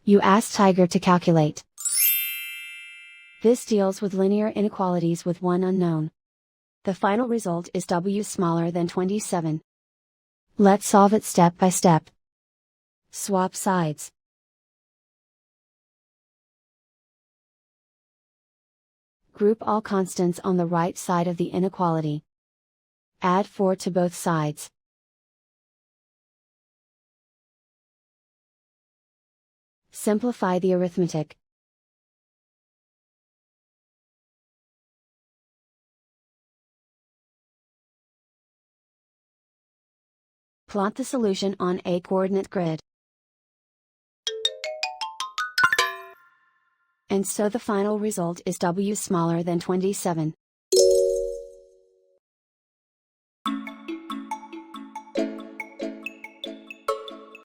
You ask Tiger to calculate. This deals with linear inequalities with one unknown. The final result is w smaller than 27. Let's solve it step by step. Swap sides. Group all constants on the right side of the inequality. Add 4 to both sides. Simplify the arithmetic. Plot the solution on a coordinate grid. And so the final result is w smaller than 27.